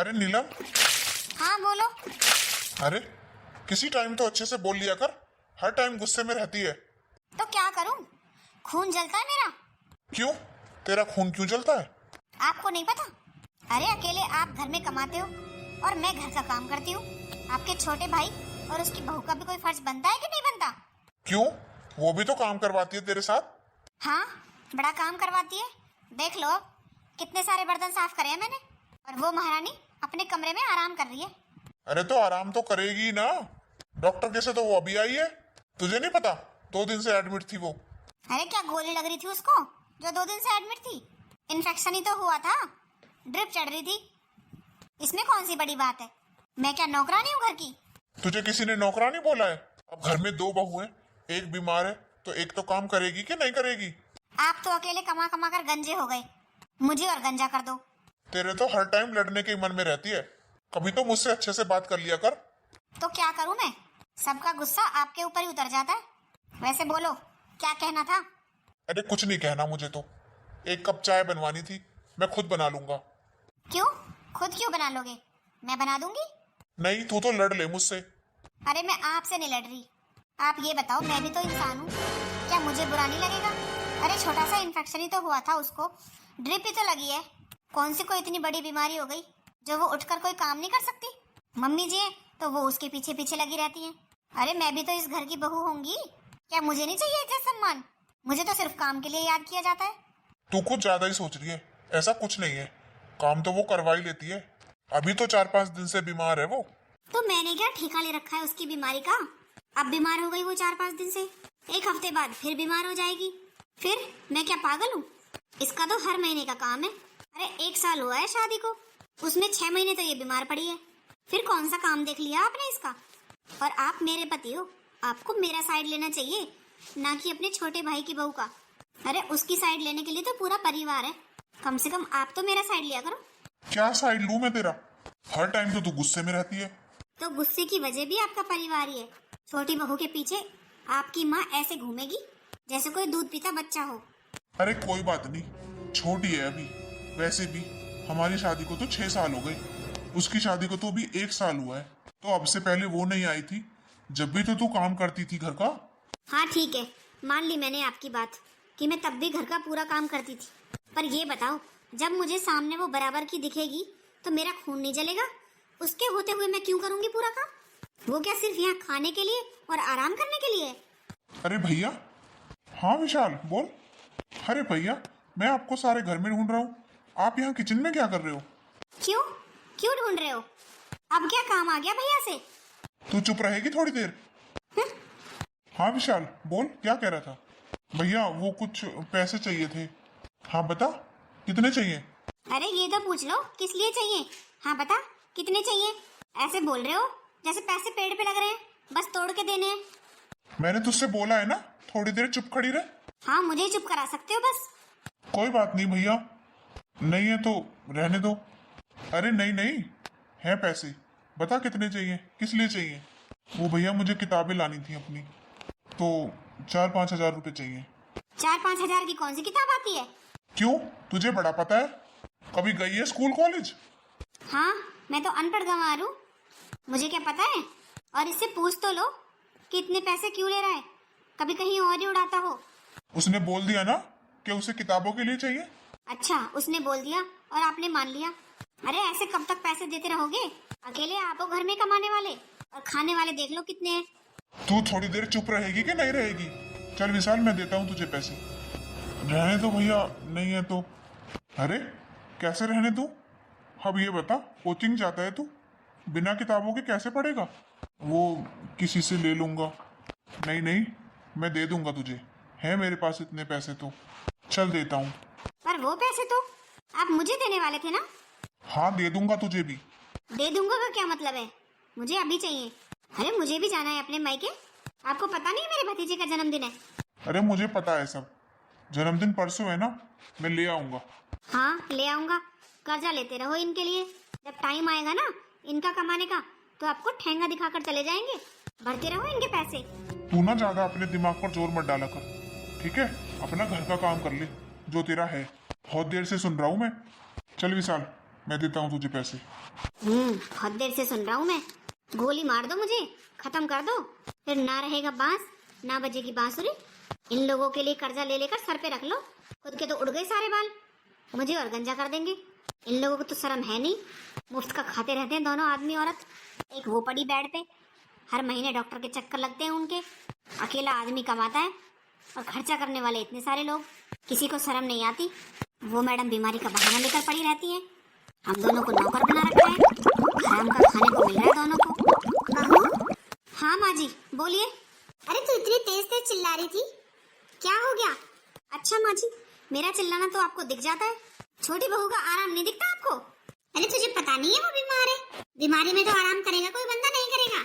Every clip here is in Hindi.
अरे नीलम। हाँ बोलो। अरे किसी टाइम तो अच्छे से बोल लिया कर, हर टाइम गुस्से में रहती है। तो क्या करूं, खून जलता है मेरा। क्यों? तेरा खून क्यों जलता है? आपको नहीं पता? अरे अकेले आप घर में कमाते हो और मैं घर का काम करती हूँ। आपके छोटे भाई और उसकी बहू का भी कोई फर्ज बनता है कि नहीं बनता? क्यों? वो भी तो काम करवाती है तेरे साथ। हाँ, बड़ा काम करवाती है। देख लो कितने सारे बर्तन साफ करे हैं मैंने, और वो महारानी अपने कमरे में आराम कर रही है। अरे तो आराम तो करेगी ही ना। डॉक्टर कैसे तो वो अभी आई है, तुझे नहीं पता? 2 दिन से एडमिट थी वो। अरे क्या गोली लग रही थी उसको जो 2 दिन से एडमिट थी? इन्फेक्शन ही तो हुआ था, ड्रिप चढ़ रही थी। इसमें कौन सी बड़ी बात है? मैं क्या नौकरानी हूँ घर की? तुझे किसी ने नौकरानी बोला है? अब घर में 2 बहू हैं, एक बीमार है तो एक तो काम करेगी कि नहीं करेगी? आप तो अकेले कमा कमा कर गंजे हो गए, मुझे और गंजा कर दो। तेरे तो हर टाइम लड़ने के मन में रहती है, कभी तो मुझसे अच्छे से बात कर लिया कर। तो क्या करूं मैं, सबका गुस्सा आपके ऊपर ही उतर जाता है। वैसे बोलो क्या कहना था? अरे कुछ नहीं कहना मुझे तो, एक कप चाय बनवानी थी, मैं खुद बना लूंगा। क्यों? खुद क्यों बना लोगे, मैं बना दूंगी। नहीं, तू तो लड़ ले मुझसे। अरे मैं आपसे नहीं लड़ रही। आप ये बताओ, मैं भी तो इंसान हूँ, क्या मुझे बुरा नहीं लगेगा? अरे छोटा सा इन्फेक्शन ही तो हुआ था उसको, ड्रिप ही तो लगी है। कौन सी कोई इतनी बड़ी बीमारी हो गई जो वो उठकर कोई काम नहीं कर सकती? मम्मी जी है तो वो उसके पीछे पीछे लगी रहती हैं। अरे मैं भी तो इस घर की बहू होंगी, क्या मुझे नहीं चाहिए इज्जत सम्मान? मुझे तो सिर्फ काम के लिए याद किया जाता है। तू कुछ ज्यादा ही सोच रही है, ऐसा कुछ नहीं है, काम तो वो करवा ही लेती है। अभी तो 4-5 दिन से बीमार है वो। तो मैंने क्या ठेका ले रखा है उसकी बीमारी का? अब बीमार हो गई वो 4-5 दिन से, एक हफ्ते बाद फिर बीमार हो जाएगी। फिर मैं क्या पागल हूँ? इसका तो हर महीने का काम है। अरे 1 साल हुआ है शादी को, उसमें 6 महीने तो ये बीमार पड़ी है। फिर कौन सा काम देख लिया आपने इसका? और आप मेरे पति हो, आपको मेरा साइड लेना चाहिए, ना कि अपने छोटे भाई की बहू का। अरे उसकी साइड लेने के लिए तो पूरा परिवार है, कम से कम आप तो मेरा साइड लिया करो। क्या साइड लूं मैं तेरा? हर टाइम तो तू गुस्से में रहती है। तो गुस्से की वजह भी आपका परिवार ही है। छोटी बहू के पीछे आपकी माँ ऐसे घूमेगी जैसे कोई दूध पीता बच्चा हो। अरे कोई बात नहीं, छोटी है अभी। वैसे भी हमारी शादी को तो 6 साल हो गए, उसकी शादी को तो अभी 1 साल हुआ है। तो अब से पहले वो नहीं आई थी, जब भी तो तू काम करती थी घर का। हाँ ठीक है, मान ली मैंने आपकी बात कि मैं तब भी घर का पूरा काम करती थी। पर ये बताओ, जब मुझे सामने वो बराबर की दिखेगी तो मेरा खून नहीं जलेगा? उसके होते हुए मैं क्यों करूंगी पूरा काम? वो क्या सिर्फ यहाँ खाने के लिए और आराम करने के लिए? अरे भैया। हाँ विशाल बोल। अरे भैया, मैं आपको सारे घर में ढूंढ रहा हूँ, आप यहाँ किचन में क्या कर रहे हो? क्यों क्यों ढूंढ रहे हो? अब क्या काम आ गया भैया से? तू चुप रहेगी थोड़ी देर? हाँ विशाल बोल, क्या कह रहा था? भैया वो कुछ पैसे चाहिए थे। हाँ बता, कितने चाहिए? अरे ये तो पूछ लो किस लिए चाहिए। हाँ बता कितने चाहिए? ऐसे बोल रहे हो जैसे पैसे पेड़ पे लग रहे हैं, बस तोड़ के देने हैं। मैंने तुझसे बोला है ना, थोड़ी देर चुप खड़ी रह। हाँ मुझे ही चुप करा सकते हो बस। कोई बात नहीं भैया, नहीं है तो रहने दो। अरे नहीं नहीं, है पैसे, बता कितने चाहिए, किस लिए चाहिए? वो भैया मुझे किताबें लानी थी अपनी, तो 4-5 हजार रुपए चाहिए। 4-5 हजार की कौन सी किताब आती है? क्यों, तुझे बड़ा पता है? कभी गई है स्कूल कॉलेज? हाँ मैं तो अनपढ़ गंवार हूँ, मुझे क्या पता है? और इससे पूछ तो लो कि इतने पैसे क्यों ले रहा है, कभी कहीं और ही उड़ाता हो। उसने बोल दिया ना कि उसे किताबों के लिए चाहिए। अच्छा उसने बोल दिया और आपने मान लिया? अरे ऐसे कब तक पैसे देते रहोगे? अकेले आप हो घर में कमाने वाले, और खाने वाले देख लो कितने हैं। तू थोड़ी देर चुप रहेगी कि नहीं रहेगी? चल विशाल, मैं देता हूँ तुझे पैसे। रहने दो भैया, नहीं है तो। अरे कैसे रहने दो? अब ये बता, कोचिंग जाता है तू, बिना किताबों के कैसे पढ़ेगा? वो किसी से ले लूंगा। नहीं नहीं, मैं दे दूंगा तुझे, है मेरे पास इतने पैसे तो। चल देता हूँ। पर वो पैसे तो आप मुझे देने वाले थे ना? हाँ दे दूंगा तुझे भी। दे दूंगा का क्या मतलब है? मुझे अभी चाहिए। अरे मुझे भी जाना है अपने मायके, आपको पता नहीं मेरे भतीजे का जन्मदिन है? अरे मुझे पता है सब, जन्मदिन परसों है ना, मैं ले आऊंगा। हाँ ले आऊंगा, कर्जा लेते रहो इनके लिए, जब टाइम आएगा ना इनका कमाने का तो आपको ठेंगा दिखाकर चले जाएंगे। भरते रहो इनके पैसे। तू ना ज्यादा अपने दिमाग पर जोर मत डाला कर, ठीक है? अपना घर का काम कर ले जो तेरा है। बहुत देर से सुन रहा हूँ मैं। चल विशाल, मैं देता हूँ तुझे पैसे। बहुत देर से सुन रहा हूँ मैं। गोली मार दो मुझे, खत्म कर दो, फिर ना रहेगा बांस ना बजेगी बांसुरी। इन लोगों के लिए कर्जा ले लेकर सर पे रख लो, खुद के तो उड़ गए सारे बाल, मुझे और गंजा कर देंगे। इन लोगों को तो शर्म है नहीं, मुफ्त का खाते रहते हैं दोनों आदमी औरत। एक वो पड़ी बेड पे, हर महीने डॉक्टर के चक्कर लगते हैं उनके। अकेला आदमी कमाता है और खर्चा करने वाले इतने सारे लोग, किसी को शर्म नहीं आती। वो मैडम बीमारी का बहाना लेकर पड़ी रहती है। हम दोनों को नौकर बना रखा है, हराम का खाने को मिल रहा है दोनों को। बहू? हाँ माँ जी बोलिए। अरे तू इतनी तेज तेज चिल्ला रही थी, क्या हो गया? अच्छा माँ जी, मेरा चिल्लाना तो आपको दिख जाता है, छोटी बहू का आराम नहीं दिखता आपको? अरे तुझे पता नहीं है वो बीमार है, बीमारी में तो आराम करेगा कोई बंदा नहीं करेगा।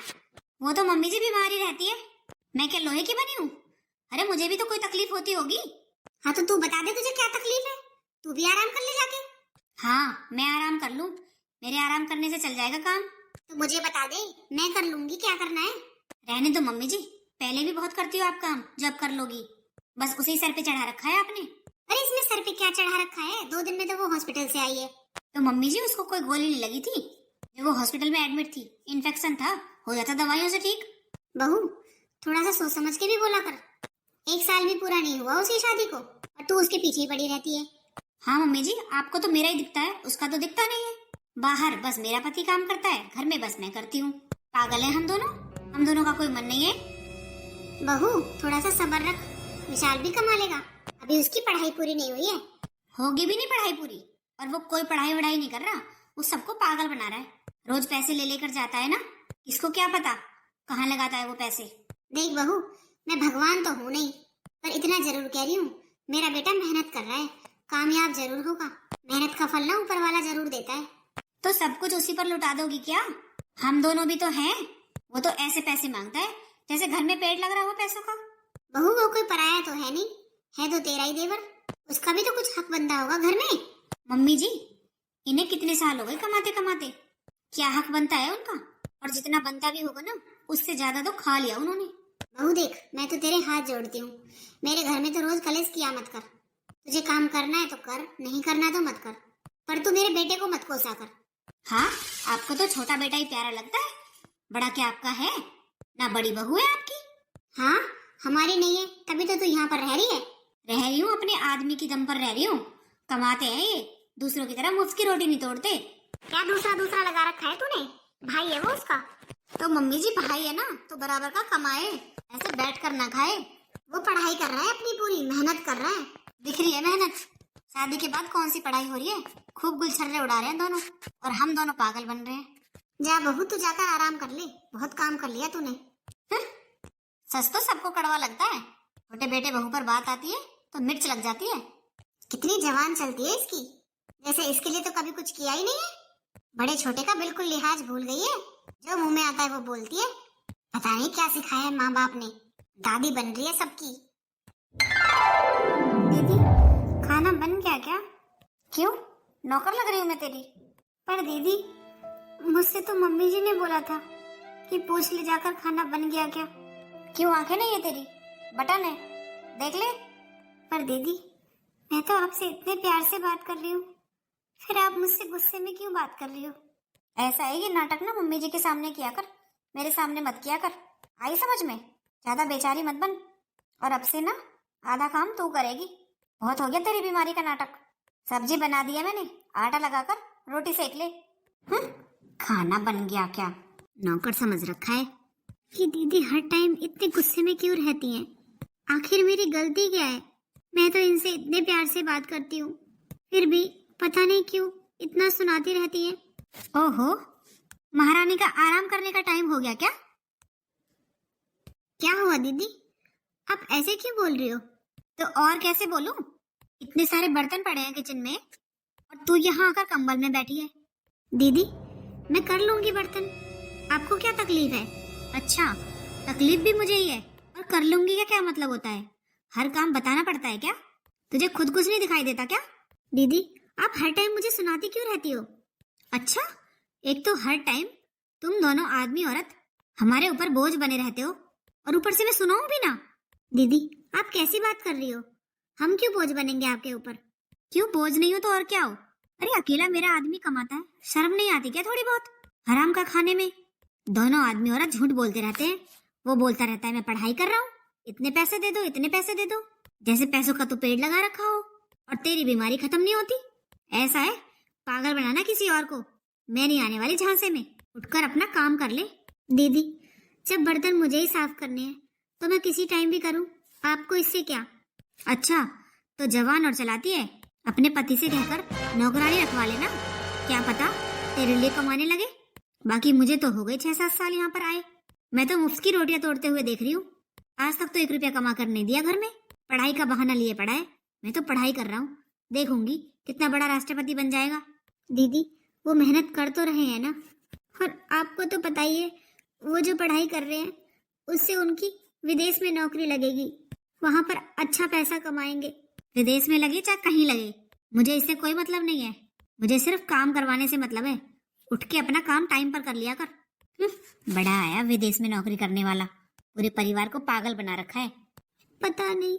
वो तो मम्मी जी बीमारी रहती है, मैं क्या लोहे की बनी हूँ? अरे मुझे भी तो कोई तकलीफ होती होगी। हाँ तो तू बता दे तुझे क्या तकलीफ है, तू भी आराम कर ले जाके। हाँ मैं आराम कर लूँ, मेरे आराम करने से चल जाएगा काम। तो मुझे बता दे, मैं कर लूंगी, क्या करना है? रहने दो मम्मी जी, पहले भी बहुत करती हो आप काम, जब कर लोगी। बस उसी सर पे चढ़ा रखा है आपने। अरे इसमें सर पे क्या चढ़ा रखा है, 2 दिन में तो वो हॉस्पिटल से आई है। तो मम्मी जी उसको कोई गोली नहीं लगी थी जब वो हॉस्पिटल में एडमिट थी, इन्फेक्शन था, हो जाता दवाइयों से ठीक। बहू थोड़ा सा सोच समझ के भी बोला कर, 1 साल भी पूरा नहीं हुआ उसकी शादी को और तू उसके पीछे ही पड़ी रहती है। हाँ मम्मी जी, आपको तो मेरा ही दिखता है, उसका तो दिखता नहीं है। बाहर बस मेरा पति काम करता है, घर में बस मैं करती हूँ। पागल है हम दोनों का कोई मन नहीं है। बहू थोड़ा सा सब्र रख, विशाल भी कमा लेगा, अभी उसकी पढ़ाई पूरी नहीं हुई है। होगी भी नहीं पढ़ाई पूरी, और वो कोई पढ़ाई वढ़ाई नहीं कर रहा, वो सबको पागल बना रहा है। रोज पैसे ले लेकर जाता है ना, किसको क्या पता कहाँ लगाता है वो पैसे। देख बहू, मैं भगवान तो हूँ नहीं, पर इतना जरूर कह रही हूँ, मेरा बेटा मेहनत कर रहा है, कामयाब जरूर होगा। मेहनत का फल ना ऊपर वाला जरूर देता है। तो सब कुछ उसी पर लुटा दोगी क्या? हम दोनों भी तो हैं, वो तो ऐसे पैसे मांगता है जैसे घर में पेड़ लग रहा हो पैसों का। बहू वो कोई पराया तो है नहीं, है तो तेरा ही देवर, उसका भी तो कुछ हक बनता होगा घर में। मम्मी जी इन्हें कितने साल हो गए कमाते कमाते, क्या हक बनता है उनका? और जितना बनता भी होगा ना, उससे ज्यादा तो खा लिया उन्होंने। बहू देख, मैं तो तेरे हाथ जोड़ती हूँ, मेरे घर में तो रोज कलेश किया मत कर। तुझे काम करना है तो कर, नहीं करना तो मत कर, पर तू मेरे बेटे को मत कोसा कर। हाँ आपको तो छोटा बेटा ही प्यारा लगता है, बड़ा क्या आपका है? ना बड़ी बहू है आपकी? हाँ हमारी नहीं है, तभी तो तू यहाँ पर रह रही है। रह रही हूँ, अपने आदमी की दम पर रह रही हूँ। कमाते हैं ये, दूसरों की तरह मुफ्त की रोटी नहीं तोड़ते। क्या दूसरा लगा रखा है तूने? भाई है वो उसका? तो मम्मी जी भाई है ना, तो बराबर का कमाए, ऐसे बैठ कर ना खाए। वो पढ़ाई कर रहा है अपनी पूरी, मेहनत कर रहा है, दिख रही है मेहनत। शादी के बाद कौन सी पढ़ाई हो रही है, खूब गुलछर्रे उड़ा रहे हैं दोनों, और हम दोनों पागल बन रहे हैं। जा बहू तू जाकर आराम कर ले, बहुत काम कर लिया तूने। सच तो सबको कड़वा लगता है, छोटे बेटे बहू पर बात आती है तो मिर्च लग जाती है। कितनी जवान चलती है इसकी, जैसे इसके लिए तो कभी कुछ किया ही नहीं है। बड़े छोटे का बिल्कुल लिहाज भूल गई है, जो मुंह में आता है वो बोलती है। पता नहीं क्या सिखाया है माँ बाप ने, दादी बन रही है सबकी। दीदी खाना बन गया क्या? क्यों नौकर लग रही हूँ मैं तेरी? पर दीदी मुझसे तो मम्मी जी ने बोला था कि पूछ ले जाकर खाना बन गया क्या। क्यों आंखें नहीं है तेरी, बटन है देख ले। पर दीदी मैं तो आपसे इतने प्यार से बात कर रही हूँ, फिर आप मुझसे गुस्से में क्यों बात कर रही हो? ऐसा है ये नाटक ना मम्मी जी के सामने किया कर, मेरे सामने मत किया कर। आई समझ में? ज्यादा बेचारी मत बन, और अब से ना आधा काम तू करेगी। बहुत हो गया तेरी बीमारी का नाटक। सब्जी बना दिया मैंने, आटा लगाकर रोटी सेक ले। खाना बन गया क्या? नौकर समझ रखा है। कि दीदी हर टाइम इतने गुस्से में क्यों रहती हैं? आखिर मेरी गलती क्या है? मैं तो इनसे इतने प्यार से बात करती हूँ, फिर भी पता नहीं क्यों इतना सुनाती रहती हैं। ओहो, महारानी का आराम करने का टाइम हो गया क्या? क्या हुआ दीदी, आप ऐसे क्यों बोल रही हो? तो और कैसे बोलूं? इतने सारे बर्तन पड़े हैं किचन में और तू यहाँ आकर कंबल में बैठी है। दीदी मैं कर लूंगी बर्तन, आपको क्या तकलीफ है? अच्छा तकलीफ भी मुझे ही है, और कर लूंगी का क्या मतलब होता है? हर काम बताना पड़ता है क्या? तुझे खुद कुछ नहीं दिखाई देता क्या? दीदी आप हर टाइम मुझे सुनाती क्यों रहती हो? अच्छा, एक तो हर टाइम तुम दोनों आदमी औरत हमारे ऊपर बोझ बने रहते हो, और ऊपर से मैं सुनाऊं भी ना? दीदी आप कैसी बात कर रही हो? हम क्यों बोझ बनेंगे आपके ऊपर? क्यों बोझ नहीं हो तो और क्या हो? अरे अकेला मेरा आदमी कमाता है, शर्म नहीं आती क्या थोड़ी बहुत हराम का खाने में? दोनों आदमी औरत झूठ बोलते रहते हैं। वो बोलता रहता है मैं पढ़ाई कर रहा हूँ, इतने पैसे दे दो, इतने पैसे दे दो, जैसे पैसों का तो पेड़ लगा रखा हो। और तेरी बीमारी खत्म नहीं होती। ऐसा है, पागल बनाना किसी और को। मैं नहीं आने वाली झांसे में, उठकर अपना काम कर ले। दीदी, जब बर्तन मुझे ही साफ करने हैं तो मैं किसी टाइम भी करूं, आपको इससे क्या? अच्छा, तो जवान और चलाती है, अपने पति से कहकर नौकरानी रखवा लेना, क्या पता तेरे लिए कमाने लगे। बाकी मुझे तो हो गए 6-7 साल यहाँ पर आए, मैं तो मुफ्त की रोटियां तोड़ते हुए देख रही हूँ। आज तक तो 1 रुपया कमा कर नहीं दिया घर में। पढ़ाई का बहाना लिए पड़ा है। मैं तो पढ़ाई कर रहा हूँ, देखूंगी कितना बड़ा राष्ट्रपति बन जाएगा। दीदी, वो मेहनत कर तो रहे हैं ना, और आपको तो पता ही है वो जो पढ़ाई कर रहे हैं उससे उनकी विदेश में नौकरी लगेगी, वहां पर अच्छा पैसा कमाएंगे। विदेश में लगे चाहे कहीं लगे, मुझे इससे कोई मतलब नहीं है। मुझे सिर्फ काम करवाने से मतलब है। उठ के अपना काम टाइम पर कर लिया कर। बड़ा आया विदेश में नौकरी करने वाला, पूरे परिवार को पागल बना रखा है। पता नहीं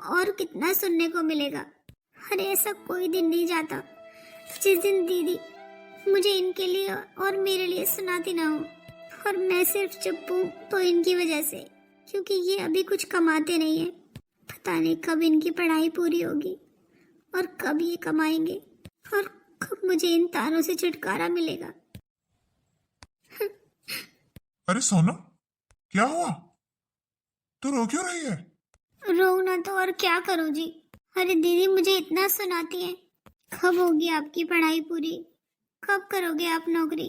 और कितना सुनने को मिलेगा। अरे ऐसा कोई दिन नहीं जाता जिस दिन दीदी मुझे इनके लिए और मेरे लिए सुनाती ना हो, और मैं सिर्फ चुप हूँ तो इनकी वजह से, क्योंकि ये अभी कुछ कमाते नहीं है। पता नहीं कब इनकी पढ़ाई पूरी होगी और कब ये कमाएंगे और कब मुझे इन तारों से छुटकारा मिलेगा। अरे सोनम, क्या हुआ? तू रो क्यों रही है? रो ना तो और क्या करूँ जी। अरे दीदी मुझे इतना सुनाती है, कब होगी आपकी पढ़ाई पूरी, कब करोगे आप नौकरी?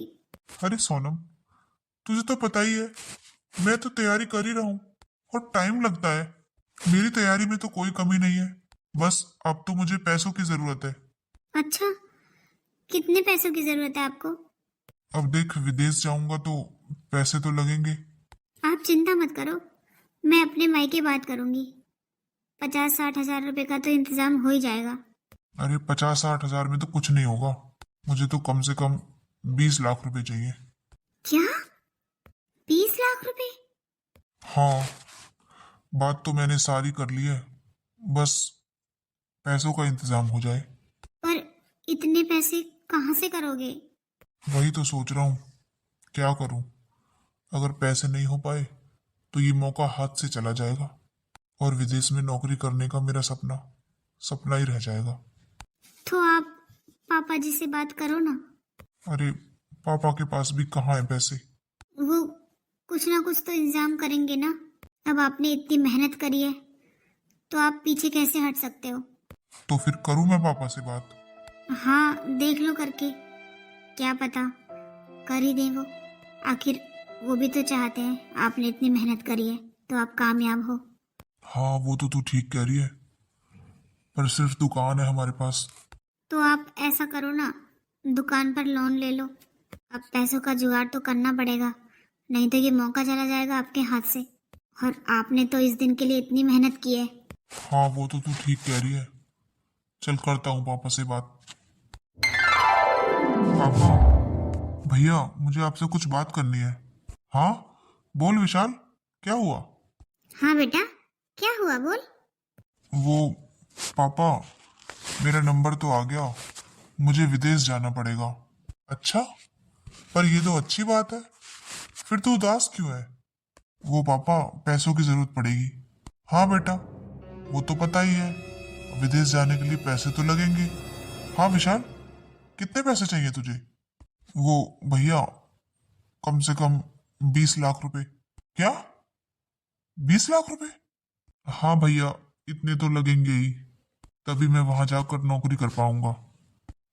अरे सोनम, तुझे तो पता ही है मैं तो तैयारी कर ही रहा हूँ और टाइम लगता है। मेरी तैयारी में तो कोई कमी नहीं है, बस अब तो मुझे पैसों की जरूरत है। अच्छा, कितने पैसों की जरूरत है आपको? अब देख, विदेश जाऊंगा तो पैसे तो लगेंगे। आप चिंता मत करो, मैं अपने मायके बात करूंगी। 50-60 हजार रुपए का तो इंतजाम हो ही जाएगा। अरे 50-60 हजार में तो कुछ नहीं होगा। मुझे तो कम से कम 20 लाख रुपए चाहिए। क्या? 20 लाख रुपए? हाँ, बात तो मैंने सारी कर ली है, बस पैसों का इंतजाम हो जाए। पर इतने पैसे कहाँ से करोगे? वही तो सोच रहा हूँ, क्या करूँ। अगर पैसे नहीं हो पाए तो ये मौका हाथ से चला जाएगा और विदेश में नौकरी करने का मेरा सपना सपना ही रह जाएगा। तो आप पापा जी से बात करो ना। अरे पापा के पास भी कहाँ है पैसे? वो कुछ ना कुछ तो इंतजाम करेंगे ना। अब आपने इतनी मेहनत करी है तो आप पीछे कैसे हट सकते हो? तो फिर करूँ मैं पापा से बात? हाँ, देख लो करके, क्या पता कर ही दें वो। आखिर वो भी तो चाहते हैं आपने इतनी मेहनत करी है तो आप कामयाब हो। हाँ, वो तो तू ठीक कह रही है, पर सिर्फ दुकान है हमारे पास। तो आप ऐसा करो ना, दुकान पर लोन ले लो। अब पैसों का जुगाड़ तो करना पड़ेगा, नहीं तो ये मौका चला जाएगा आपके हाथ से। और आपने तो इस दिन के लिए इतनी मेहनत की है। हाँ, वो तो तू ठीक कह रही है। चल करता हूँ पापा से बात। पापा, भैया मुझे आपसे कुछ बात करनी है। हाँ बोल विशाल, क्या हुआ? हाँ बेटा, क्या हुआ बोल। वो पापा, मेरा नंबर तो आ गया, मुझे विदेश जाना पड़ेगा। अच्छा, पर ये तो अच्छी बात है, फिर तू उदास क्यों है? वो पापा, पैसों की जरूरत पड़ेगी। हाँ बेटा, वो तो पता ही है, विदेश जाने के लिए पैसे तो लगेंगे। हाँ विशाल, कितने पैसे चाहिए तुझे? वो भैया, कम से कम 20 लाख रुपए। क्या? 20 लाख रुपए? हाँ भैया, इतने तो लगेंगे ही, तभी मैं वहां जाकर नौकरी कर पाऊंगा।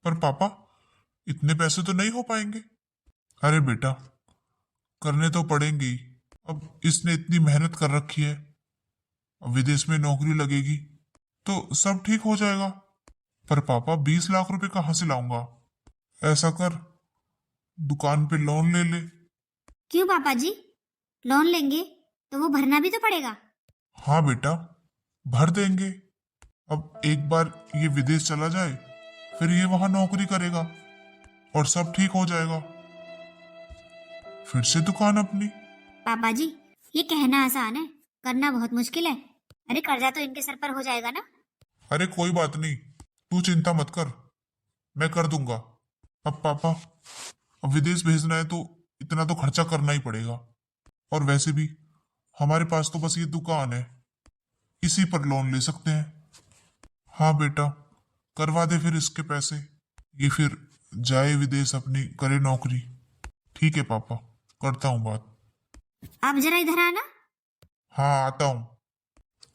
पर पापा, इतने पैसे तो नहीं हो पाएंगे। अरे बेटा, करने तो पड़ेंगे ही। अब इसने इतनी मेहनत कर रखी है, अब विदेश में नौकरी लगेगी तो सब ठीक हो जाएगा। पर पापा, 20 लाख रुपए कहाँ से लाऊंगा? ऐसा कर, दुकान पे लोन ले ले। क्यों पापा जी, लोन लेंगे तो वो भरना भी तो पड़ेगा। हाँ बेटा, भर देंगे। अब एक बार ये विदेश चला जाए, फिर ये वहां नौकरी करेगा और सब ठीक हो जाएगा, फिर से दुकान अपनी। पापा जी, ये कहना आसान है, करना बहुत मुश्किल है। अरे कर्जा तो इनके सर पर हो जाएगा ना। अरे कोई बात नहीं, तू चिंता मत कर, मैं कर दूंगा। अब पापा, अब विदेश भेजना है तो इतना तो खर्चा करना ही पड़ेगा। और वैसे भी हमारे पास तो बस ये दुकान है, इसी पर लोन ले सकते हैं। हाँ बेटा, करवा दे फिर इसके पैसे, ये फिर जाए विदेश, अपनी करे नौकरी। ठीक है पापा, करता हूँ बात। आप जरा इधर आना। हाँ आता हूँ।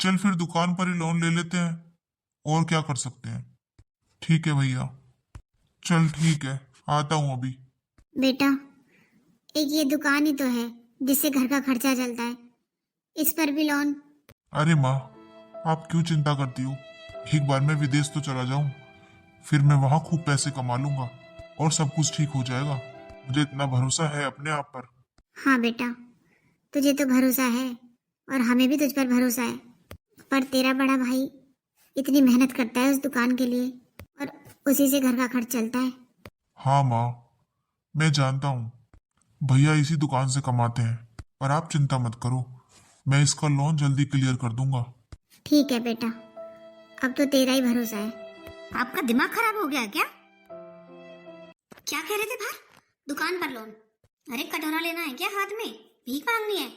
चल फिर दुकान पर ही लोन ले लेते हैं, और क्या कर सकते हैं। ठीक है भैया, चल ठीक है, आता हूँ अभी। बेटा, एक ये दुकान ही तो है जिससे घर का खर्चा चलता है, इस पर भी लोन। अरे माँ, आप क्यों चिंता करती हो? एक बार मैं विदेश तो चला जाऊं, फिर मैं वहां खूब पैसे कमा लूंगा और सब कुछ ठीक हो जाएगा। मुझे इतना भरोसा है अपने आप पर। हाँ बेटा, तुझे तो भरोसा है और हमें भी तुझ पर भरोसा है, पर तेरा बड़ा भाई इतनी मेहनत करता है उस दुकान के लिए और उसी से घर का खर्च चलता है। हाँ माँ, मैं जानता हूँ, भैया इसी दुकान से कमाते हैं, पर आप चिंता मत करो, मैं इसका लोन जल्दी क्लियर कर दूंगा। ठीक है बेटा, अब तो तेरा ही भरोसा है। आपका दिमाग खराब हो गया क्या? क्या कह रहे थे बाहर? दुकान पर लोन? अरे कटोरा लेना है क्या हाथ में? भीख मांगनी है?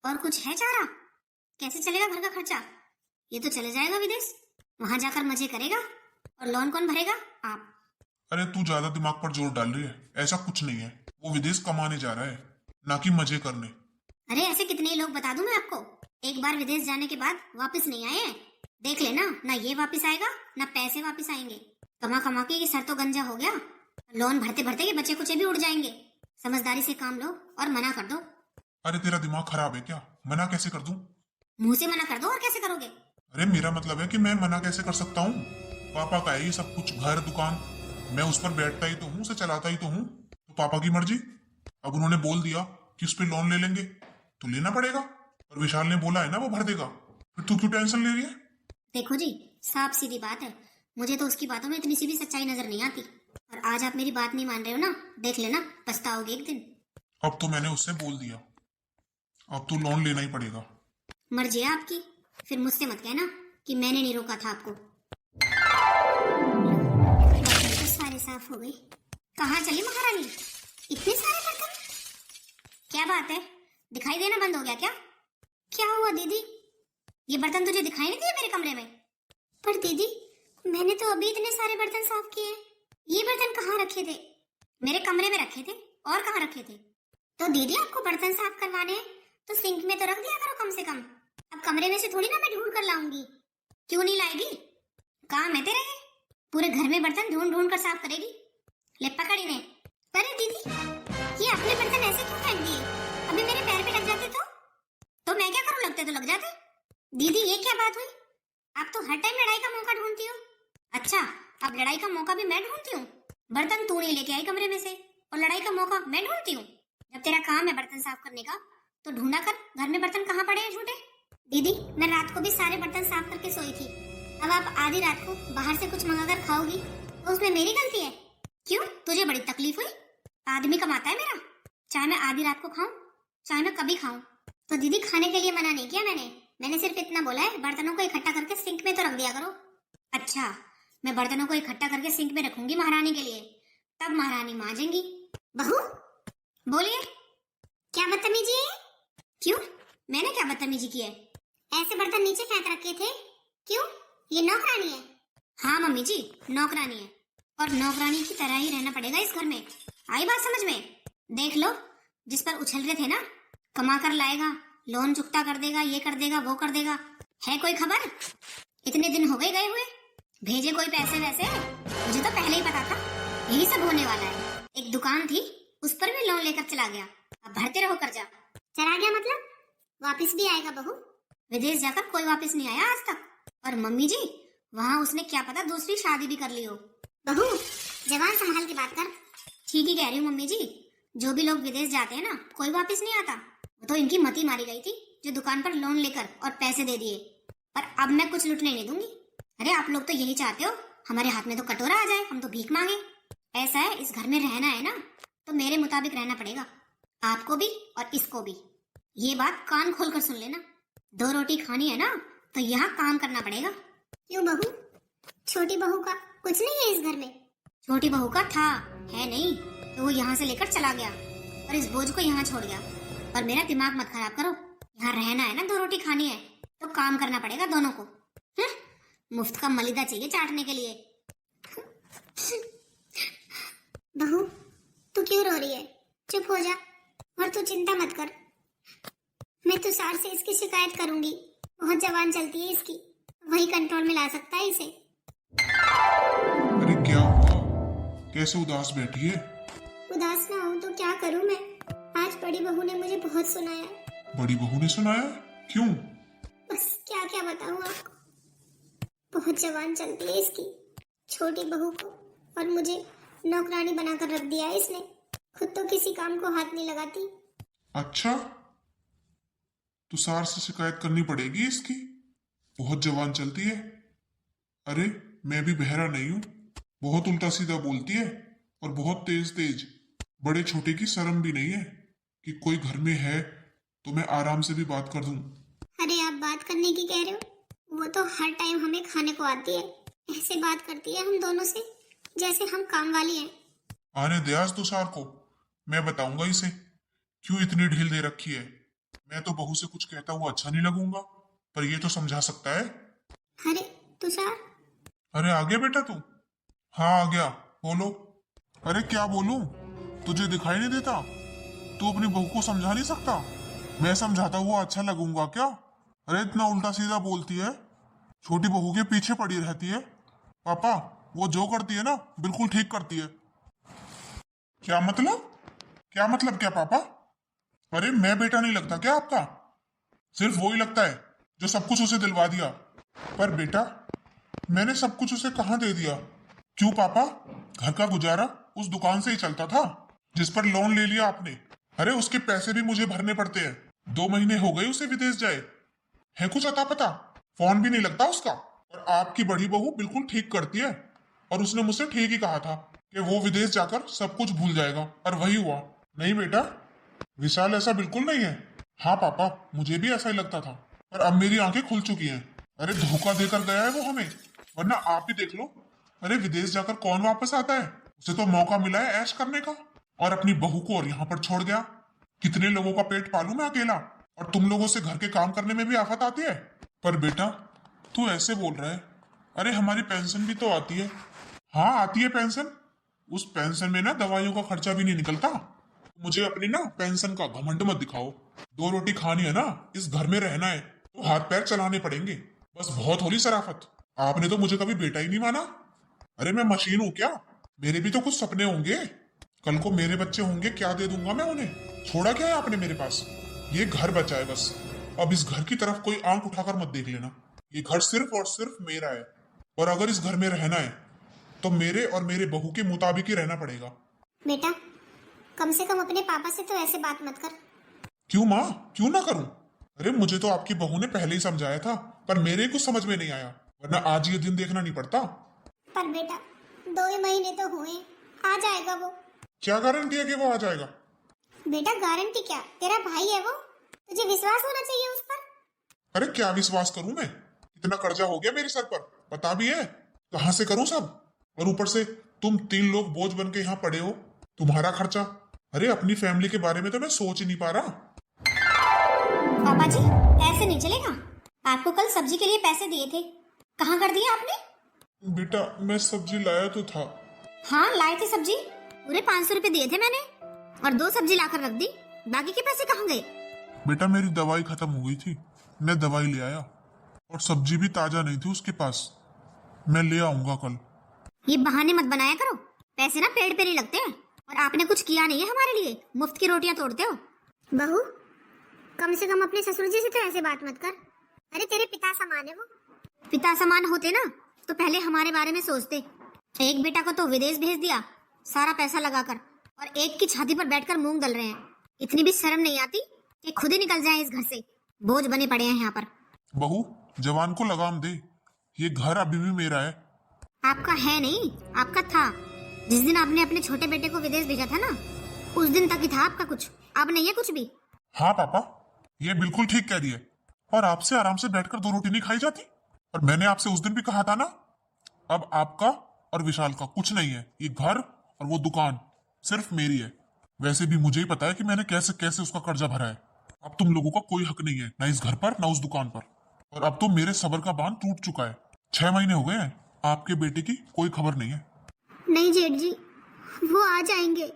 और कुछ है चारा? कैसे चलेगा घर का खर्चा? ये तो चले जाएगा विदेश, वहां जाकर मजे करेगा, और लोन कौन भरेगा? आप। अरे तू ज्यादा दिमाग पर जोर डाल रही है, ऐसा कुछ नहीं है। वो विदेश कमाने जा रहा है, ना कि मजे करने। अरे ऐसे कितने ही लोग बता दूं मैं आपको, एक बार विदेश जाने के बाद वापस नहीं आए हैं। देख लेना, ना ये वापस आएगा ना पैसे वापस आएंगे। कमा कमा के ये सर तो गंजा हो गया, लोन भरते भरते ये बच्चे कुचे भी उड़ जाएंगे। समझदारी से काम लो और मना कर दो। अरे तेरा दिमाग खराब है क्या? मना कैसे कर दूं? मुंह से मना कर दो, और कैसे करोगे? अरे मेरा मतलब है कि मैं मना कैसे कर सकता हूँ? पापा का है ये सब कुछ, घर दुकान, मैं उस पर बैठता ही तो हूँ, उसे चलाता ही तो हूँ। तो पापा की मर्जी। अब उन्होंने बोल दिया कि उस पर लोन ले लेंगे तो लेना पड़ेगा, और विशाल ने बोला है ना वो भर देगा, फिर तू क्यों टेंशन ले रही है? देखो जी, साफ सीधी बात है, मुझे तो उसकी बातों में इतनी सी भी सच्चाई नजर नहीं आती, और आज आप मेरी बात नहीं मान रहे हो ना, देख लेना पछताओगे एक दिन। अब तो मैंने उससे बोल दिया, अब तो लोन लेना ही पड़ेगा। मर्जी है आपकी, फिर मुझसे मत कहना कि मैंने नहीं रोका था आपको। बर्तन तो सारे साफ हो गए। कहाँ चली महारानी? इतने सारे बर्तन? क्या बात है, दिखाई देना बंद हो गया क्या? क्या हुआ दीदी? ये बर्तन तुझे दिखाई नहीं दिए मेरे कमरे में? पर दीदी, मैंने तो अभी इतने सारे बर्तन साफ किए। ये बर्तन कहाँ रखे थे? मेरे कमरे में रखे थे, और कहाँ रखे थे? तो दीदी आपको बर्तन साफ करवाने हैं तो सिंक में तो रख दिया करो कम से कम। अब कमरे में से थोड़ी ना मैं ढूंढ कर लाऊंगी। क्यों नहीं लाएगी? काम है तेरे, पूरे घर में बर्तन ढूंढ ढूंढ कर साफ करेगी। ले पकड़ी ने। अरे दीदी, ये अपने बर्तन ऐसे क्यों फेंक दिए? अभी मेरे पैर पे लग जाते तो मैं क्या करूं? लगते तो लग जाते। दीदी ये क्या बात हुई? आप तो हर टाइम लड़ाई का मौका ढूंढती हो। अच्छा, अब लड़ाई का मौका भी मैं ढूंढती हूँ? बर्तन तू नहीं लेके आई कमरे में से, और लड़ाई का मौका मैं ढूंढती हूँ? जब तेरा काम है बर्तन साफ करने का, तो ढूंढा कर घर में बर्तन कहाँ पड़े हैं झूठे। दीदी, मैं रात को भी सारे बर्तन साफ करके सोई थी। अब आप आधी रात को बाहर से कुछ मंगा कर खाओगी तो उसमें मेरी गलती है? क्यों, तुझे बड़ी तकलीफ हुई? आदमी कमाता है मेरा, चाहे मैं आधी रात को खाऊं चाहे मैं कभी खाऊं। तो दीदी खाने के लिए मना नहीं किया मैंने सिर्फ इतना बोला है, बर्तनों को इकट्ठा करके सिंक में तो रख दिया करो। अच्छा, मैं बर्तनों को इकट्ठा करके सिंक में रखूंगी महारानी के लिए, तब महारानी मांजेंगी। बहू बोलिए, क्या बदतमीजी है? क्यों, मैंने क्या बदतमीजी की है? ऐसे बर्तन नीचे फेंक रखे थे, क्यों? ये नौकरानी है? हाँ मम्मी जी, नौकरानी है, और नौकरानी की तरह ही रहना पड़ेगा इस घर में। आई बात समझ में? देख लो, जिस पर उछल रहे थे ना, कमा कर लाएगा, लोन चुकता कर देगा, ये कर देगा, वो कर देगा, है कोई खबर? इतने दिन हो गए गए हुए, भेजे कोई पैसे वैसे? मुझे तो पहले ही पता था यही सब होने वाला है। एक दुकान थी, उस पर भी लोन लेकर चला गया, अब भरते रहो कर्जा। चला गया मतलब वापिस भी आएगा बहू? विदेश जाकर कोई वापिस नहीं आया आज तक, और मम्मी जी वहाँ उसने क्या पता दूसरी शादी भी कर ली हो। बहू जवान संभाल के बात कर। ठीक ही कह रही हूँ मम्मी जी, जो भी लोग विदेश जाते हैं ना, कोई वापिस नहीं आता। वो तो इनकी मती मारी गई थी जो दुकान पर लोन लेकर और पैसे दे दिए, पर अब मैं कुछ लुटने नहीं दूंगी। अरे आप लोग तो यही चाहते हो, हमारे हाथ में तो कटोरा आ जाए, हम तो भीख मांगे। ऐसा है, इस घर में रहना है ना, तो मेरे मुताबिक रहना पड़ेगा, आपको भी और इसको भी। ये बात कान खोल कर सुन लेना, 2 रोटी खानी है ना, तो यहाँ काम करना पड़ेगा। क्यों बहू, छोटी बहू का कुछ नहीं है इस घर में? छोटी बहू का था, है नहीं तो वो यहाँ से लेकर चला गया और इस बोझ को यहाँ छोड़ गया। और मेरा दिमाग मत खराब करो, यहाँ रहना है ना, 2 रोटी खानी है तो काम करना पड़ेगा दोनों को। मुफ्त का मलिदा चाहिए चाटने के लिए। बहू तू क्यों रो रही है? चुप हो जा और तू चिंता मत कर, मैं तुषार से इसकी शिकायत करूंगी। बहुत जवान चलती है इसकी, वही कंट्रोल में ला सकता है इसे। अरे क्या हुआ, कैसे उदास बैठी है? उदास ना हूँ तो क्या करूँ मैं, आज बड़ी बहू ने मुझे बहुत सुनाया। बड़ी बहू ने सुनाया? क्यों? बस क्या क्या बताऊँ आपको, बहुत जवान चलती है इसकी। छोटी बहू को और मुझे नौकरानी बनाकर रख दिया है इसने, खुद तो किसी काम को हाथ नहीं लगाती। अच्छा, तुषार से शिकायत करनी पड़ेगी इसकी, बहुत जवान चलती है। अरे मैं भी बहरा नहीं हूं, बहुत उल्टा सीधा बोलती है और बहुत तेज तेज। बड़े छोटे की शर्म भी नहीं है कि कोई घर में है तो मैं आराम से भी बात कर दूं। अरे आप बात करने की कह रहे हो, वो तो हर टाइम हमें खाने को आती है, ऐसे बात करती है हम दोनों से जैसे हम काम वाली हैं। आने दे आज तुषार को, मैं बताऊंगा इसे क्यों इतनी ढील दे रखी है। मैं तो बहू से कुछ कहता हुआ अच्छा नहीं लगूंगा, पर ये तो समझा सकता है। अरे तुषार। अरे आ गया बेटा तू? हाँ आ गया, बोलो। अरे क्या बोलूं, तुझे दिखाई नहीं देता? तू अपनी बहू को समझा नहीं सकता? मैं समझाता हुआ अच्छा लगूंगा क्या? अरे इतना उल्टा सीधा बोलती है, छोटी बहू के पीछे पड़ी रहती है। पापा वो जो करती है ना बिल्कुल ठीक करती है। क्या मतलब? क्या मतलब क्या पापा? अरे मैं बेटा नहीं लगता क्या आपका? सिर्फ वो ही लगता है जो सब कुछ उसे दिलवा दिया। पर बेटा मैंने सब कुछ उसे कहाँ दे दिया? क्यों पापा, घर का गुजारा उस दुकान से ही चलता था जिस पर लोन ले लिया आपने। अरे उसके पैसे भी मुझे भरने पड़ते हैं। 2 महीने हो गए उसे विदेश जाए, है कुछ अता पता? फोन भी नहीं लगता उसका। और आपकी बड़ी बहू बिल्कुल ठीक करती है, और उसने मुझसे ठीक ही कहा था कि वो विदेश जाकर सब कुछ भूल जाएगा, और वही हुआ। नहीं बेटा, विशाल ऐसा बिल्कुल नहीं है। हाँ पापा मुझे भी ऐसा ही लगता था, पर अब मेरी आंखें खुल चुकी हैं। अरे धोखा देकर गया है वो हमें, वरना आप ही देख लो। अरे विदेश जाकर कौन वापस आता है? उसे तो मौका मिला है ऐश करने का, और अपनी बहू को और यहाँ पर छोड़ गया। कितने लोगों का पेट पालू मैं अकेला, और तुम लोगों से घर के काम करने में भी आफत आती है। पर बेटा तू ऐसे बोल रहा है, अरे हमारी पेंशन भी तो आती है। हाँ आती है पेंशन, उस पेंशन में ना दवाइयों का खर्चा भी नहीं निकलता। मुझे अपनी ना पेंशन का घमंड मत दिखाओ। 2 रोटी खानी है ना, इस घर में रहना है तो हाथ पैर चलाने पड़ेंगे। बस बहुत होली शराफत, आपने तो मुझे कभी बेटा ही नहीं माना। अरे मैं मशीन हूं क्या? मेरे भी तो कुछ सपने होंगे, कल को मेरे बच्चे होंगे, क्या दे दूंगा मैं उन्हें? छोड़ा क्या है आपने मेरे पास? ये घर बचा है बस। अब इस घर की तरफ कोई आंख उठाकर मत देख लेना। ये घर सिर्फ और सिर्फ मेरा है, और अगर इस घर में रहना है तो मेरे और मेरे बहू के मुताबिक ही रहना पड़ेगा। बेटा कम से कम अपने पापा से तो ऐसे बात मत कर। क्यों माँ, क्यों ना करूं? अरे मुझे तो आपकी बहू ने पहले ही समझाया था, पर मेरे कुछ समझ में नहीं आया, वरना आज ये दिन देखना नहीं पड़ता। पर बेटा 2 ही महीने तो हुए, आ जाएगा वो। क्या गारंटी है कि वो आ जाएगा? बेटा गारंटी क्या, तेरा भाई है वो, तुझे विश्वास होना चाहिए उस पर। अरे क्या विश्वास करूं मैं? इतना कर्जा हो गया मेरे सर पर, पता भी है कहां से करूं सब। और ऊपर से तुम 3 लोग बोझ बन के यहाँ पड़े हो, तुम्हारा खर्चा। अरे अपनी फैमिली के बारे में तो मैं सोच ही नहीं पा रहा। पापा जी ऐसे नहीं चलेगा, आपको कल सब्जी के लिए पैसे दिए थे, कहाँ कर दिए आपने? बेटा मैं सब्जी लाया तो था। हाँ लाए थे सब्जी, पूरे 500 रुपए दिए थे मैंने, और 2 सब्जी लाकर रख दी, बाकी के पैसे कहाँ गए? बेटा मेरी दवाई खत्म हो गई थी, मैं दवाई ले आया, और सब्जी भी ताजा नहीं थी उसके पास। मैं ले आऊंगा कल। ये बहाने मत बनाया करो, पैसे ना पेड़ पे नहीं लगते हैं, और आपने कुछ किया नहीं है हमारे लिए, मुफ्त की रोटियां तोड़ते हो। बहू कम से कम अपने ससुर जी से तो ऐसे बात मत कर। अरे तेरे पिता समान है वो। पिता समान होते ना तो पहले हमारे बारे में सोचते। एक बेटा को तो विदेश भेज दिया सारा पैसा लगाकर, और एक की छाती पर बैठकर मूंग दल रहे हैं। इतनी भी शर्म नहीं आती कि खुद ही निकल जाए इस घर से, बोझ बने पड़े हैं यहाँ पर। बहू जवान को लगाम दे, ये घर अभी भी मेरा है। आपका है नहीं, आपका था। जिस दिन आपने अपने छोटे बेटे को विदेश भेजा था ना, उस दिन तक ही था आपका कुछ, अब नहीं है कुछ भी। हाँ पापा ये बिल्कुल ठीक कह रही है, और आपसे आराम से बैठकर 2 रोटी नहीं खाई जाती। और मैंने आपसे उस दिन भी कहा था ना, अब आपका और विशाल का कुछ नहीं है। ये घर और वो दुकान सिर्फ मेरी है। वैसे भी मुझे ही पता है कि मैंने कैसे कैसे उसका कर्जा भरा है। अब तुम लोगों का कोई हक नहीं है, ना इस घर पर ना उस दुकान पर। और अब तो मेरे सब्र का बांध टूट चुका है। 6 महीने हो गए हैं, आपके बेटे की कोई खबर नहीं है। नहीं जेठ जी, वो आ जाएंगे।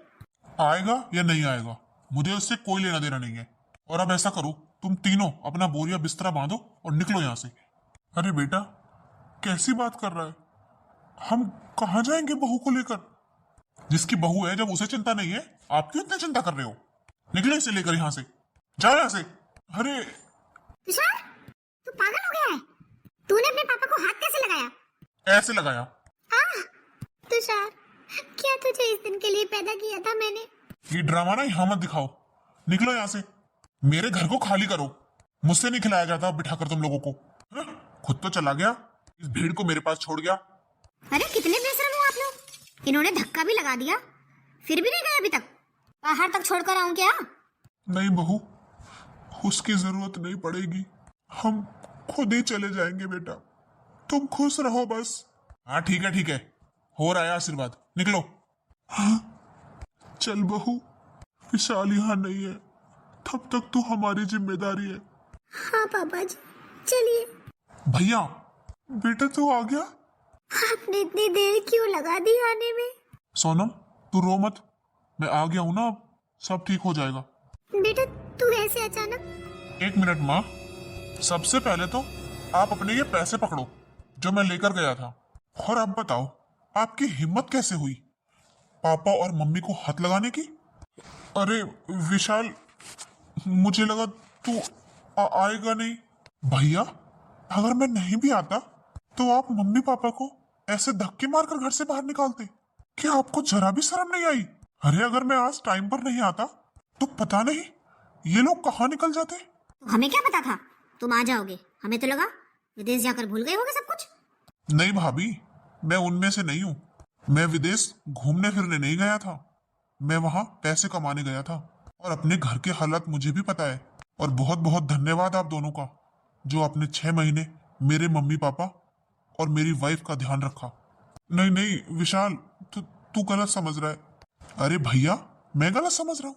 आएगा या नहीं आएगा मुझे उससे कोई लेना देना नहीं है। और अब ऐसा करो, तुम तीनों अपना बोरिया बिस्तरा बांधो और निकलो यहाँ से। अरे बेटा, कैसी बात कर रहा है? हम कहाँ जाएंगे बहू को लेकर? जिसकी बहू है जब उसे चिंता नहीं है, आप क्यों इतनी चिंता कर रहे हो? निकले इसे लेकर यहाँ से, जाओ यहाँ से। अरे तुषार, तू पागल हो गया है? तूने अपने पापा को हाथ कैसे लगाया? ऐसे लगाया। तुषार, क्या तुझे इस दिन के लिए पैदा किया था मैंने? ये ड्रामा ना यहाँ मत दिखाओ, निकलो यहाँ से। मेरे घर को खाली करो। मुझसे नहीं खिलाया जाता बिठाकर तुम लोगों को। हाँ? खुद तो चला गया, इस भीड़ को मेरे पास छोड़ गया। अरे कितने बेशरम हो आप लोग। इन्होंने धक्का भी लगा दिया, फिर भी नहीं गए अभी तक। बाहर तक छोड़कर आऊं क्या? नहीं बहू, उसकी जरूरत नहीं पड़ेगी। हम खुद ही चले जाएंगे बेटा, तुम खुश रहो बस। हाँ ठीक है ठीक है, हो रहा है आशीर्वाद, निकलो। हाँ चल बहू, विशाल यहाँ नहीं है, तब तक तो हमारी जिम्मेदारी है। हाँ पापा जी, चलिए। भैया, बेटा तू आ गया? आपने इतनी देर क्यों लगा दी आने में? सोनम तू रो मत, मैं आ गया हूं ना, अब सब ठीक हो जाएगा। बेटा तू ऐसे अचानक? 1 मिनट माँ, सबसे पहले तो आप अपने ये पैसे पकड़ो जो मैं लेकर गया था। और अब बताओ, आपकी हिम्मत कैसे हुई पापा और मम्मी को हाथ लगाने की? अरे विशाल, मुझे लगा तू आएगा नहीं। भैया, अगर मैं नहीं भी आता तो आप मम्मी पापा को ऐसे धक्के मारकर घर से बाहर निकालते? क्या आपको जरा भी शर्म नहीं आई? अरे अगर मैं आज टाइम पर नहीं आता तो पता नहीं ये लोग कहाँ निकल जाते। हमें क्या पता था तुम आ जाओगे? हमें तो लगा विदेश जाकर भूल गए होगे सब कुछ। नहीं भाभी, मैं उनमें से नहीं हूँ। मैं विदेश घूमने फिरने नहीं गया था, मैं वहां पैसे कमाने गया था। और अपने घर के हालात मुझे भी पता है। और बहुत बहुत धन्यवाद आप दोनों का, जो आपने 6 महीने मेरे मम्मी पापा और मेरी वाइफ का ध्यान रखा। नहीं नहीं विशाल, तू गलत समझ रहा है। अरे भैया, मैं गलत समझ रहा हूँ?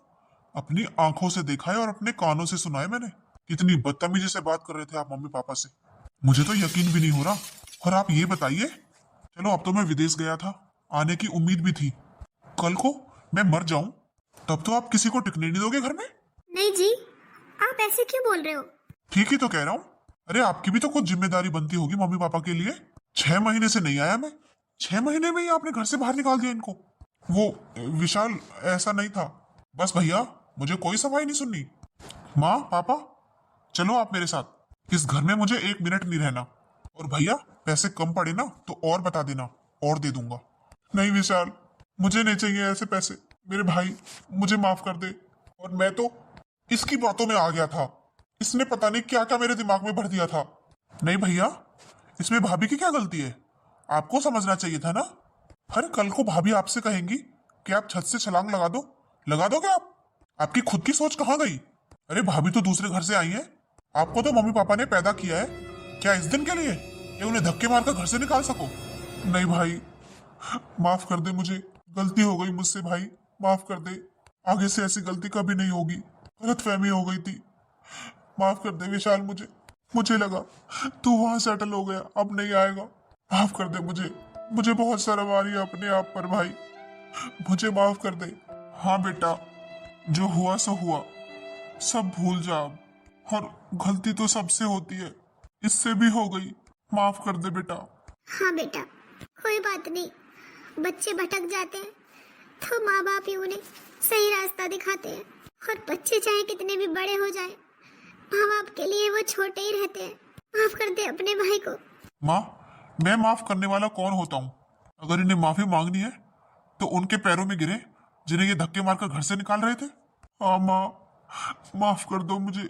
अपनी आंखों से देखा है और अपने कानों से सुना है मैंने। कितनी बदतमीजी से बात कर रहे थे आप मम्मी पापा से, मुझे तो यकीन भी नहीं हो रहा। और आप ये बताइए, चलो अब तो मैं विदेश गया था, आने की उम्मीद भी थी। कल को मैं मर जाऊं तब तो आप किसी को टिकने नहीं दोगे घर में? नहीं जी, आप ऐसे क्यों बोल रहे हो? ठीक ही तो कह रहा हूँ। अरे आपकी भी तो कुछ जिम्मेदारी बनती होगी मम्मी पापा के लिए। 6 महीने से नहीं आया मैं, 6 महीने में ही आपने घर से बाहर निकाल दिया इनको। वो विशाल, ऐसा नहीं था। बस भैया, मुझे कोई सफाई नहीं सुननी। माँ पापा, चलो आप मेरे साथ। इस घर में मुझे 1 मिनट नहीं रहना। और भैया, पैसे कम पड़े ना तो और बता देना, और दे दूंगा। नहीं विशाल, मुझे नहीं चाहिए ऐसे पैसे। मेरे भाई, मुझे माफ कर दे। और मैं तो इसकी बातों में आ गया था, इसने पता नहीं क्या क्या मेरे दिमाग में भर दिया था। नहीं भैया, इसमें भाभी की क्या गलती है? आपको समझना चाहिए था ना। अरे कल को भाभी आपसे कहेंगी कि आप छत से छलांग लगा दो, लगा दोगे आप? आपकी खुद की सोच कहाँ गई? अरे भाभी तो दूसरे घर से आई है, आपको तो मम्मी पापा ने पैदा किया है, क्या इस दिन के लिए कि उन्हें धक्के मारकर घर से निकाल सको? नहीं भाई, माफ कर दे मुझे, गलती हो गई मुझसे भाई, माफ कर दे। आगे से ऐसी गलती कभी नहीं होगी, गलतफहमी हो गई थी, माफ कर दे विशाल। मुझे लगा तू वहां सेटल हो गया, अब नहीं आएगा। माफ कर दे मुझे बहुत शर्म आ रही है अपने आप पर भाई, मुझे माफ कर दे। हाँ बेटा, जो हुआ सो हुआ, सब भूल जा अब। और गलती तो सबसे होती है, इससे भी हो गई, माफ कर दे बेटा। हाँ बेटा, कोई बात नहीं। बच्चे भटक जाते हैं तो माँ बाप ही उन्हें सही रास्ता दिखाते हैं। और बच्चे चाहे कितने भी बड़े हो जाएं, माँ बाप के लिए वो छोटे ही रहते हैं। माफ कर दे अपने भाई को। माँ, मैं माफ करने वाला कौन होता हूँ? अगर इन्हें माफी मांगनी है तो उनके पैरों में गिरे जिन्हें ये धक्के मारकर घर से निकाल रहे थे। हाँ माँ, माफ कर दो मुझे।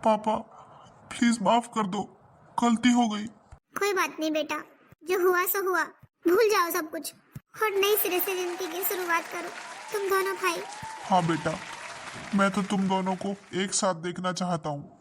पापा प्लीज माफ कर दो, गलती हो गई। कोई बात नहीं बेटा, जो हुआ सो हुआ, भूल जाओ सब कुछ और नई सिरे से जिंदगी की शुरुआत करो तुम दोनों भाई। हाँ बेटा, मैं तो तुम दोनों को एक साथ देखना चाहता हूँ।